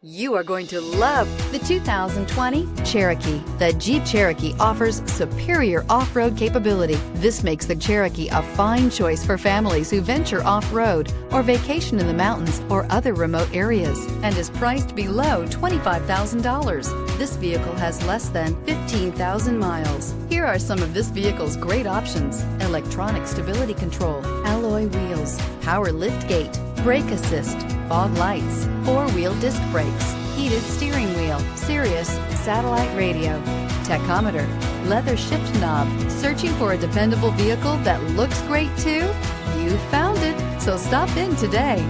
You are going to love the 2020 Cherokee. The Jeep Cherokee offers superior off-road capability. This makes the Cherokee a fine choice for families who venture off-road or vacation in the mountains or other remote areas, and is priced below $25,000. This vehicle has less than 15,000 miles. Here are some of this vehicle's great options: electronic stability control, alloy wheels, power liftgate, brake assist, fog lights, four-wheel disc brakes, heated steering wheel, Sirius satellite radio, tachometer, leather shift knob. Searching for a dependable vehicle that looks great too? You found it, so stop in today.